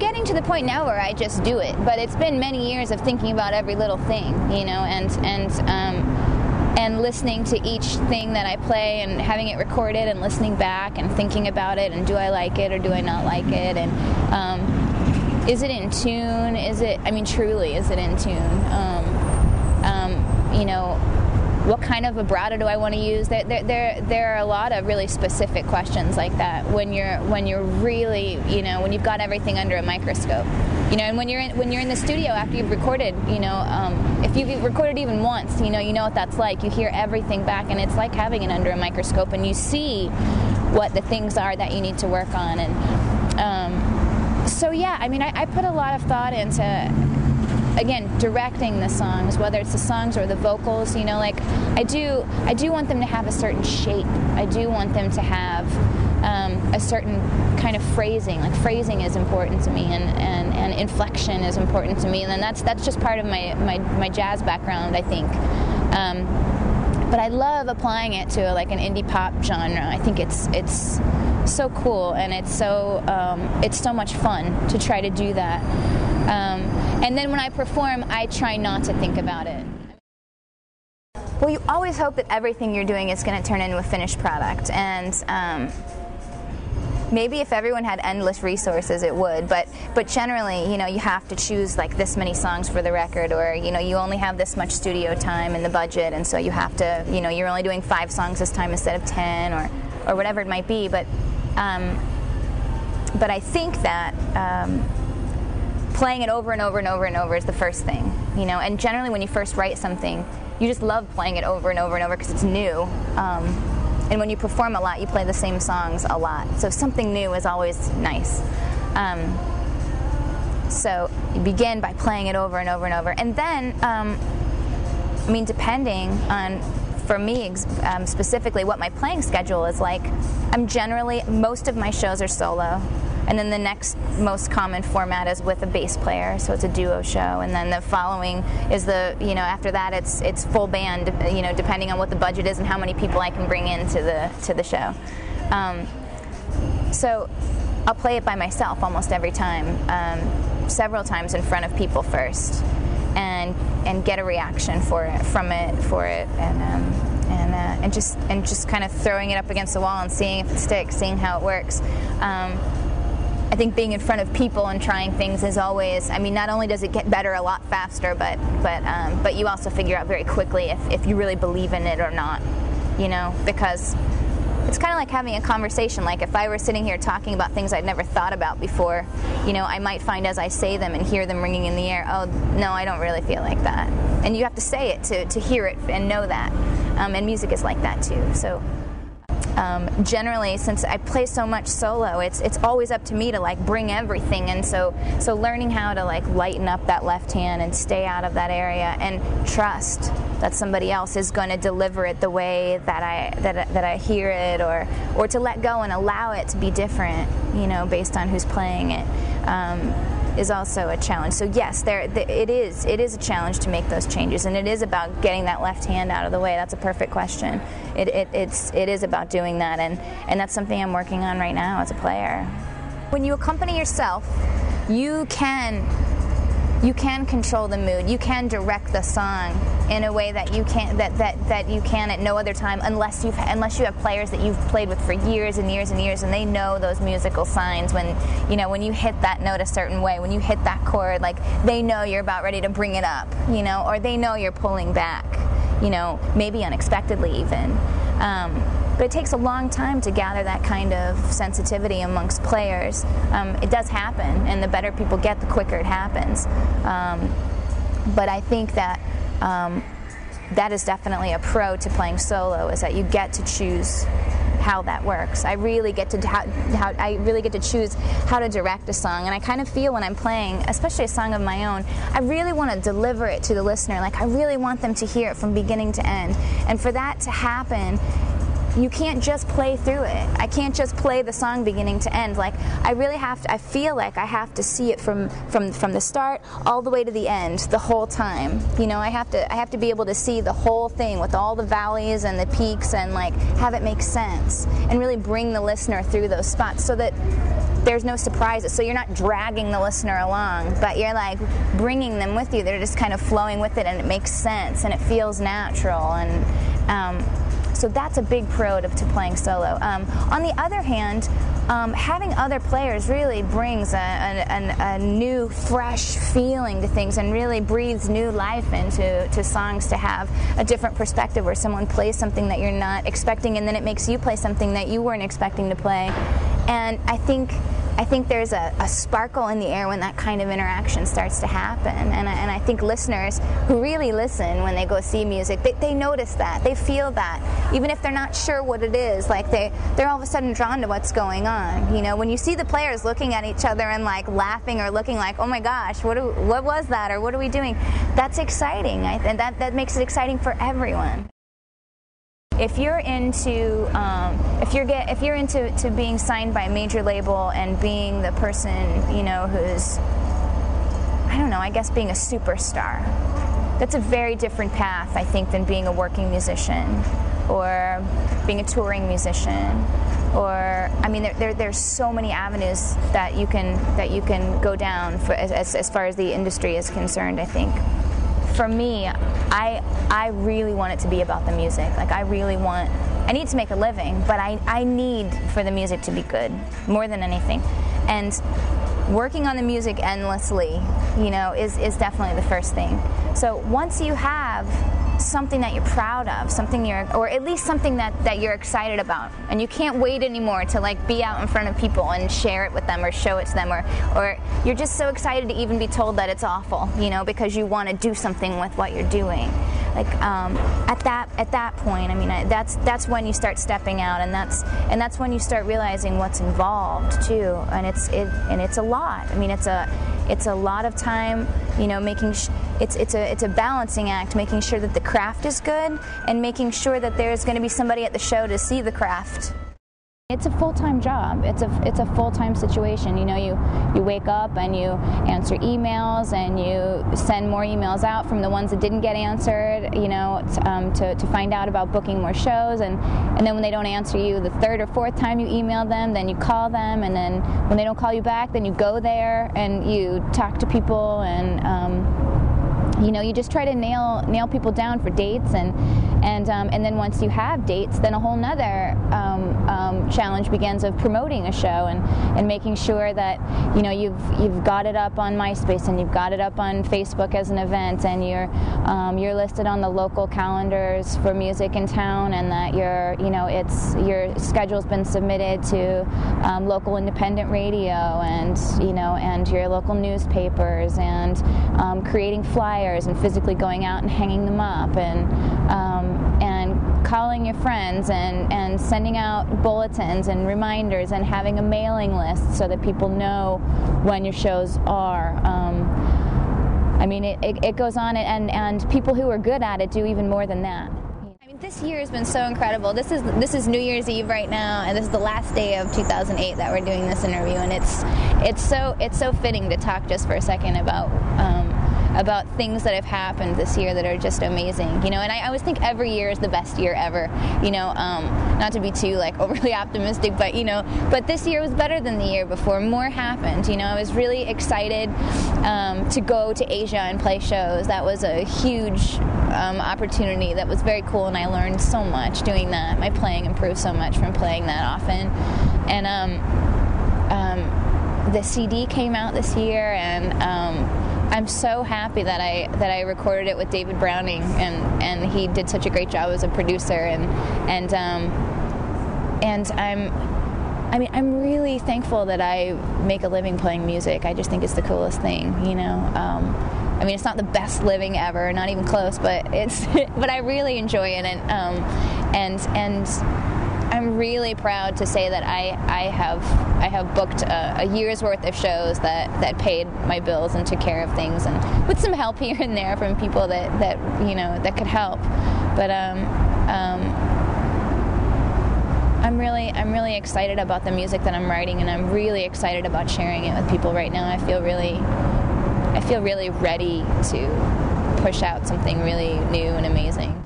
getting to the point now where I just do it, but it's been many years of thinking about every little thing, you know, and listening to each thing that I play and having it recorded and listening back and thinking about it and do I like it or do I not like it, and is it in tune? Is it, I mean, truly, is it in tune? You know, what kind of vibrato do I want to use? There are a lot of really specific questions like that when you're really, you know, when you've got everything under a microscope, you know, and when you're in the studio after you've recorded, you know, if you've recorded even once, you know what that's like. You hear everything back, and it's like having it under a microscope, and you see what the things are that you need to work on, and so yeah, I mean, I put a lot of thought into, again, directing the songs, whether it's the songs or the vocals, you know, like I do want them to have a certain shape. I do want them to have a certain kind of phrasing. Like phrasing is important to me, and inflection is important to me, and then that's just part of my jazz background, I think. But I love applying it to like an indie pop genre. I think it's so cool, and it's so much fun to try to do that. And then when I perform, I try not to think about it. Well, you always hope that everything you're doing is going to turn into a finished product, and maybe if everyone had endless resources, it would, but generally, you know, you have to choose like this many songs for the record, or, you know, you only have this much studio time in the budget, and so you have to, you know, you're only doing 5 songs this time instead of 10, or whatever it might be, but I think that playing it over and over and over and over is the first thing, you know, and generally when you first write something, you just love playing it over and over and over because it's new. And when you perform a lot, you play the same songs a lot. So something new is always nice. So you begin by playing it over and over and over. And then, I mean, depending on, for me specifically, what my playing schedule is like, most of my shows are solo. And then the next most common format is with a bass player, so it's a duo show. And then the following is after that it's full band, you know, depending on what the budget is and how many people I can bring into the show. So I'll play it by myself almost every time, several times in front of people first, and get a reaction from it, and just kind of throwing it up against the wall and seeing if it sticks, seeing how it works. I think being in front of people and trying things is always, I mean, not only does it get better a lot faster, but you also figure out very quickly if you really believe in it or not, you know, because it's kind of like having a conversation. Like if I were sitting here talking about things I'd never thought about before, you know, I might find as I say them and hear them ringing in the air, oh, no, I don't really feel like that. And you have to say it to hear it and know that. And music is like that too. So generally, since I play so much solo, it's always up to me to like bring everything, and so learning how to like lighten up that left hand and stay out of that area and trust that somebody else is going to deliver it the way that I hear it, or to let go and allow it to be different, you know, based on who's playing it, is also a challenge. So yes, it is a challenge to make those changes, and it is about getting that left hand out of the way. That's a perfect question. It is about doing that, and that's something I'm working on right now as a player. When you accompany yourself, you can control the mood. You can direct the song in a way that you can that you can at no other time, unless you have players that you've played with for years and years and years, and they know those musical signs when you hit that note a certain way, when you hit that chord, like they know you're about ready to bring it up, you know, or they know you're pulling back, you know, maybe unexpectedly even. But it takes a long time to gather that kind of sensitivity amongst players. It does happen, and the better people get, the quicker it happens. But I think that that is definitely a pro to playing solo, is that you get to choose how that works. I really get to choose how to direct a song, and I kind of feel when I'm playing, especially a song of my own, I really want to deliver it to the listener. Like I really want them to hear it from beginning to end, and for that to happen, you can't just play through it. I can't just play the song beginning to end. Like I really have to. I feel like I have to see it from the start all the way to the end, the whole time. You know, I have to be able to see the whole thing with all the valleys and the peaks, and like have it make sense and really bring the listener through those spots, so that there's no surprises, so you're not dragging the listener along, but you're like bringing them with you. They're just kind of flowing with it, and it makes sense, and it feels natural, and so that's a big pro to playing solo. On the other hand, having other players really brings a new, fresh feeling to things, and really breathes new life into songs, to have a different perspective where someone plays something that you're not expecting, and then it makes you play something that you weren't expecting to play. And I think there's a sparkle in the air when that kind of interaction starts to happen, and I think listeners who really listen when they go see music, they notice that, they feel that, even if they're not sure what it is, like they're all of a sudden drawn to what's going on. You know, when you see the players looking at each other and like laughing or looking like, oh my gosh, what was that, or what are we doing? That's exciting, and that makes it exciting for everyone. If you're into if you're into being signed by a major label and being the person, you know, who's, I don't know, I guess being a superstar, that's a very different path, I think, than being a working musician or being a touring musician. Or, I mean, there's so many avenues that you can go down for, as far as the industry is concerned, I think. For me, I really want it to be about the music. Like, I need to make a living, but I need for the music to be good, more than anything. And working on the music endlessly, you know, is definitely the first thing. So once you have something that you're proud of, or at least something that you're excited about, and you can't wait anymore to like be out in front of people and share it with them or show it to them, or you're just so excited to even be told that it's awful, you know, because you want to do something with what you're doing. Like at that point, I mean, that's when you start stepping out, and that's when you start realizing what's involved too, and it's a lot. I mean, it's a lot of time, you know, it's a balancing act, making sure that the craft is good and making sure that there's going to be somebody at the show to see the craft. It's a full-time job. It's a full-time situation. You know, you wake up and you answer emails and you send more emails out from the ones that didn't get answered, you know, to find out about booking more shows, and then when they don't answer you the third or fourth time you email them, then you call them, and then when they don't call you back, then you go there and you talk to people, and you know, you just try to nail people down for dates, and then once you have dates, then a whole nother challenge begins of promoting a show and making sure that, you know, you've got it up on MySpace and you've got it up on Facebook as an event, and you're listed on the local calendars for music in town, and that your schedule's been submitted to local independent radio, and you know, and your local newspapers, and creating flyers and physically going out and hanging them up, and calling your friends and sending out bulletins and reminders and having a mailing list so that people know when your shows are. I mean, it goes on, and people who are good at it do even more than that. I mean, this year has been so incredible. This is New Year's Eve right now, and this is the last day of 2008 that we're doing this interview, and it's so fitting to talk just for a second about things that have happened this year that are just amazing, you know. And I always think every year is the best year ever, you know, not to be too like overly optimistic, but you know, but this year was better than the year before. More happened, you know. I was really excited to go to Asia and play shows. That was a huge opportunity. That was very cool, and I learned so much doing that. My playing improved so much from playing that often, and the CD came out this year, and I'm so happy that I recorded it with David Browning, and he did such a great job as a producer, and I'm really thankful that I make a living playing music. I just think it's the coolest thing, you know. I mean, it's not the best living ever, not even close, but but I really enjoy it, and I'm really proud to say that I have booked a year's worth of shows that paid my bills and took care of things, and with some help here and there from people that you know, that could help. But I'm really excited about the music that I'm writing, and I'm really excited about sharing it with people right now. I feel really ready to push out something really new and amazing.